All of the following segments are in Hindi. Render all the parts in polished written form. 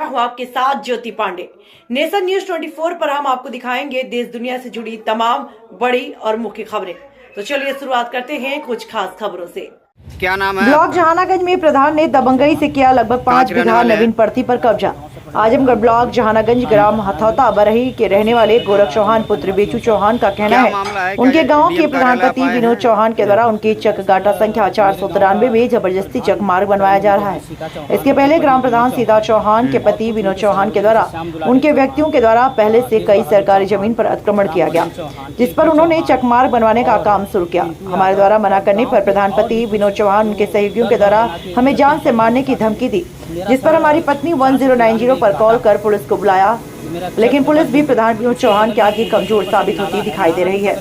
हुआ के साथ ज्योति पांडे। नेशन न्यूज 24 पर हम आपको दिखाएंगे देश दुनिया से जुड़ी तमाम बड़ी और मुख्य खबरें। तो चलिए शुरुआत करते हैं कुछ खास खबरों से। क्या नाम है? ब्लॉक जहानागंज में प्रधान ने दबंगई से किया लगभग 5 बीघा नवीन परती पर कब्जा। आजमगढ़ ब्लॉक जहानागंज ग्राम हथौता बरही के रहने वाले गोरख चौहान पुत्र बेचू चौहान का कहना है उनके गांव के प्रधानपति विनोद चौहान के द्वारा उनकी चक गाटा संख्या 493 में जबरदस्ती चक मार्ग बनवाया जा रहा है। इसके पहले ग्राम प्रधान सीता चौहान के पति विनोद चौहान के द्वारा उनके व्यक्तियों के द्वारा पहले से कई सरकारी जमीन पर अतिक्रमण किया गया, जिस पर उन्होंने चक मार्ग बनवाने का काम शुरू किया। हमारे द्वारा मना करने पर प्रधानपति विनोद चौहान उनके सहयोगियों के द्वारा हमें जान से मारने की धमकी दी, जिस पर हमारी पत्नी 1090 पर कॉल कर पुलिस को बुलाया, लेकिन पुलिस भी प्रधान विनोद चौहान के आगे कमजोर साबित होती दिखाई दे रही है।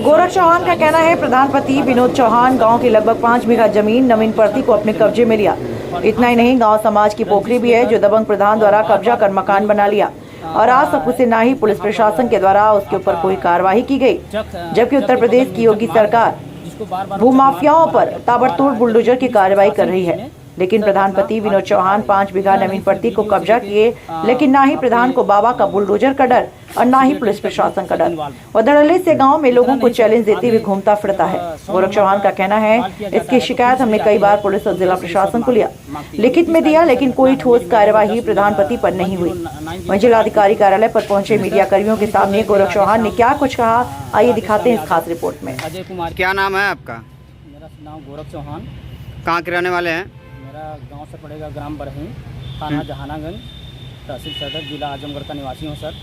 गोरख चौहान का कहना है प्रधानपति विनोद चौहान गांव की लगभग 5 बीघा जमीन नवीन परती को अपने कब्जे में लिया। इतना ही नहीं, गांव समाज की पोखरी भी है जो दबंग प्रधान द्वारा कब्जा कर मकान बना लिया और आज तक उसे ना ही पुलिस प्रशासन के द्वारा उसके ऊपर कोई कार्रवाई की गई, जबकि उत्तर प्रदेश की योगी सरकार भूमाफियाओं पर ताबड़तोड़ बुलडोजर की कार्रवाई कर रही है। लेकिन प्रधानपति विनोद चौहान 5 बीघा नवीन परती को कब्जा किए, लेकिन ना ही प्रधान को बाबा का बुलडोजर का डर और ना ही पुलिस प्रशासन का डर। और धड़ल्ले से गांव में लोगों को चैलेंज देते हुए घूमता फिरता है। गोरख चौहान का कहना है इसकी शिकायत हमने कई बार पुलिस और जिला प्रशासन को लिया, लिखित में दिया, लेकिन कोई ठोस कार्यवाही प्रधानपति पर नहीं हुई। वहीं जिलाधिकारी कार्यालय पर पहुंचे मीडिया कर्मियों के सामने गोरख चौहान ने क्या कुछ कहा, आइए दिखाते हैं इस खास रिपोर्ट में। अजय कुमार। क्या नाम है आपका? मेरा नाम गोरख चौहान। कहाँ के रहने वाले हैं? मेरा गांव से पड़ेगा ग्राम बरही, थाना जहानागंज, तहसील सदर, जिला आजमगढ़ का निवासी हूं सर।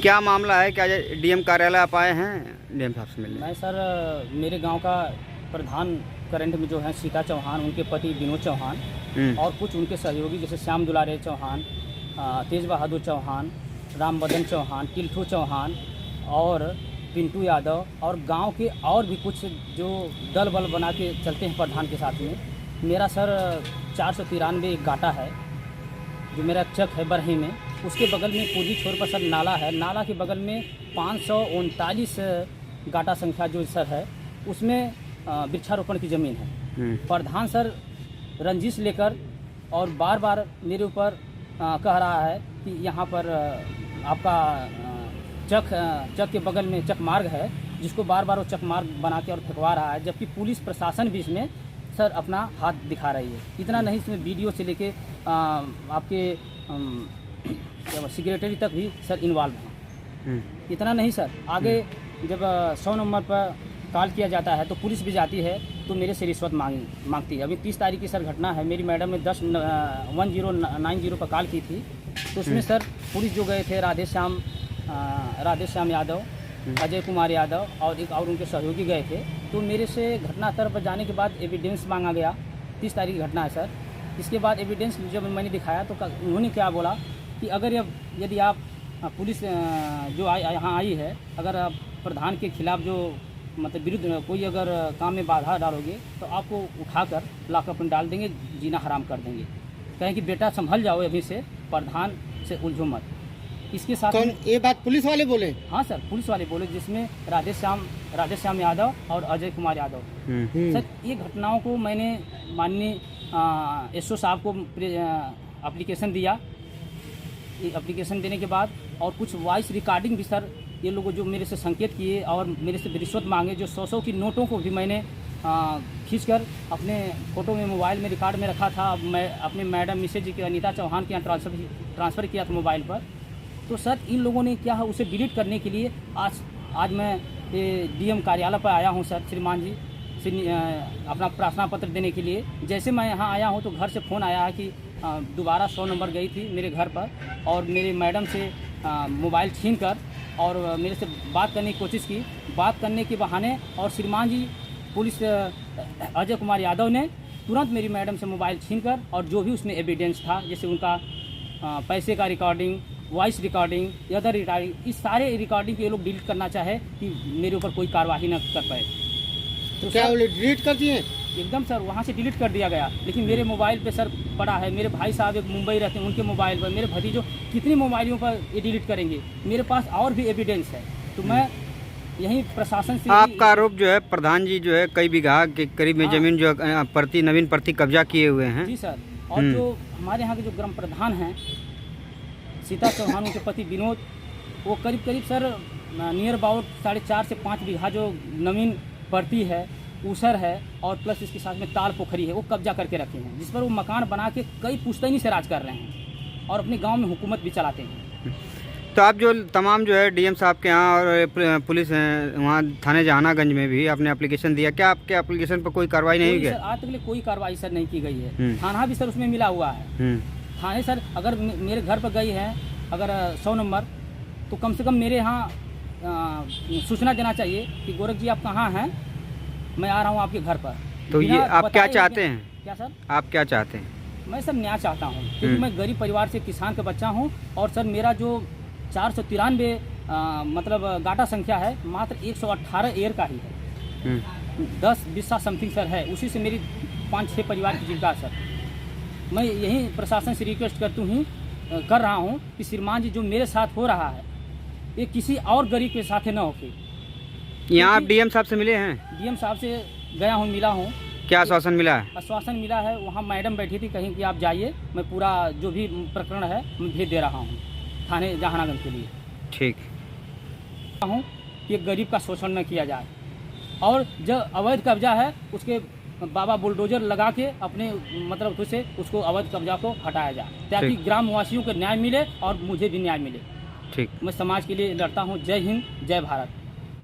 क्या मामला है? क्या डीएम कार्यालय आप आए हैं डीएम साहब से मिलने? मैं सर मेरे गांव का प्रधान करंट में जो है सीता चौहान, उनके पति विनोद चौहान और कुछ उनके सहयोगी जैसे श्याम दुलारे चौहान, तेज बहादुर चौहान, राम बदन चौहान, टिल्ठू चौहान और पिंटू यादव और गांव के और भी कुछ जो दल बल बना के चलते हैं प्रधान के साथ में। मेरा सर 493 एक गाटा है जो मेरा चक है बरही में, उसके बगल में पूर्वी छोर पर सर नाला है, नाला के बगल में 539 गाटा संख्या जो सर है उसमें वृक्षारोपण की ज़मीन है। प्रधान सर रंजिश लेकर और बार बार मेरे ऊपर कह रहा है कि यहाँ पर आपका चक के बगल में चक मार्ग है, जिसको बार बार वो चक मार्ग बना के और फेंकवा रहा है, जबकि पुलिस प्रशासन भी इसमें सर अपना हाथ दिखा रही है। इतना नहीं, इसमें वीडियो से लेके आपके सेक्रेटरी तक भी सर इन्वॉल्व हैं। इतना नहीं सर, आगे जब 100 नंबर पर कॉल किया जाता है तो पुलिस भी जाती है तो मेरे से रिश्वत मांगती है। अभी 30 तारीख की सर घटना है, मेरी मैडम ने 1090 पर कॉल की थी, तो उसमें सर पुलिस जो गए थे राधे श्याम यादव, अजय कुमार यादव और एक और उनके सहयोगी गए थे, तो मेरे से घटनास्थल पर जाने के बाद एविडेंस मांगा गया। 30 तारीख की घटना है सर। इसके बाद एविडेंस जब मैंने दिखाया तो उन्होंने क्या बोला कि अगर यदि आप पुलिस जो यहाँ आई है, अगर आप प्रधान के खिलाफ जो मतलब विरुद्ध कोई अगर काम में बाधा डालोगे तो आपको उठाकर लॉकअप में डाल देंगे, जीना हराम कर देंगे। कहें कि बेटा संभल जाओ, अभी से प्रधान से उलझो मत। इसके साथ कौन ये बात पुलिस वाले बोले? हाँ सर, पुलिस वाले बोले, जिसमें राधे श्याम यादव और अजय कुमार यादव। सर ये घटनाओं को मैंने माननीय एसओ साहब को एप्लीकेशन दिया। एप्लीकेशन देने के बाद और कुछ वॉइस रिकॉर्डिंग भी सर ये लोग जो मेरे से संकेत किए और मेरे से रिश्वत मांगे, जो 100 की नोटों को भी मैंने खींचकर अपने फ़ोटो में मोबाइल में रिकॉर्ड में रखा था। मैं अपने मैडम मिसेज जी की अनीता चौहान के यहाँ ट्रांसफ़र किया था मोबाइल पर। तो सर इन लोगों ने क्या है उसे डिलीट करने के लिए आज मैं डीएम कार्यालय पर आया हूं सर, श्रीमान जी अपना प्रार्थना पत्र देने के लिए। जैसे मैं यहाँ आया हूं तो घर से फ़ोन आया है कि दोबारा 100 नंबर गई थी मेरे घर पर और मेरे मैडम से मोबाइल छीन कर और मेरे से बात करने की कोशिश की। बात करने के बहाने और श्रीमान जी पुलिस अजय कुमार यादव ने तुरंत मेरी मैडम से मोबाइल छीन कर और जो भी उसमें एविडेंस था, जैसे उनका पैसे का recording, voice recording, other recording, इस सारे रिकॉर्डिंग ये लोग डिलीट करना चाहे कि मेरे ऊपर कोई कार्रवाई न कर पाए। तो क्या वो डिलीट कर दिए? एकदम सर वहाँ से डिलीट कर दिया गया, लेकिन मेरे मोबाइल पे सर पड़ा है। मेरे भाई साहब एक मुंबई रहते हैं, उनके मोबाइल पर, मेरे भतीजों कितनी मोबाइलों पर ये डिलीट करेंगे। मेरे पास और भी एविडेंस है, तो मैं यही प्रशासन से। आपका आरोप जो है प्रधान जी जो है कई बीघा के करीब में जमीन जो नवीन प्रति कब्जा किए हुए हैं। जी सर, और जो हमारे यहाँ के जो ग्राम प्रधान हैं सीता चौहान उनके पति विनोद, वो करीब करीब सर नियर अबाउट 4.5 से 5 बीघा जो नवीन पड़ती है, ऊसर है और प्लस इसके साथ में ताल पोखरी है, वो कब्जा करके रखे हैं, जिस पर वो मकान बना के कई पुश्तैनी से राज कर रहे हैं और अपने गांव में हुकूमत भी चलाते हैं। तो आप जो तमाम जो है डीएम साहब के यहाँ और पुलिस हैं वहाँ थाने जहानागंज में भी आपने एप्लीकेशन दिया, क्या आपके एप्लीकेशन पर कोई कार्रवाई नहीं हुई? आज तक कोई कार्रवाई सर नहीं की गई है। थाना भी सर उसमें मिला हुआ है। थाने सर अगर मेरे घर पर गई है अगर 100 नंबर, तो कम से कम मेरे यहाँ सूचना देना चाहिए कि गोरख जी आप कहाँ हैं, मैं आ रहा हूँ आपके घर पर। तो ये आप क्या चाहते हैं? क्या सर? आप क्या चाहते हैं? मैं सर न्याय चाहता हूँ, क्योंकि मैं गरीब परिवार से किसान का बच्चा हूँ और सर मेरा जो 493 मतलब गाटा संख्या है मात्र 118 एयर का ही है। 10 बिस्सा समथिंग सर है, उसी से मेरी 5-6 परिवार की जीविका सर। मैं यही प्रशासन से रिक्वेस्ट कर रहा हूँ कि श्रीमान जी जो मेरे साथ हो रहा है ये किसी और गरीब के साथ न होके। यहाँ आप डीएम साहब से मिले हैं? डीएम साहब से गया हूँ, मिला हूँ। क्या आश्वासन मिला है? आश्वासन मिला है, वहाँ मैडम बैठी थी, कहीं कि आप जाइए, मैं पूरा जो भी प्रकरण है मैं भेज दे रहा हूँ थाने जहानागंज के लिए। ठीक हूँ कि एक गरीब का शोषण न किया जाए और जो अवैध कब्जा है उसके बाबा बुलडोजर लगा के अपने मतलब से उसको अवैध कब्जा को हटाया जाए, ताकि ग्रामवासियों को न्याय मिले और मुझे भी न्याय मिले। ठीक, मैं समाज के लिए लड़ता हूँ। जय हिंद, जय भारत।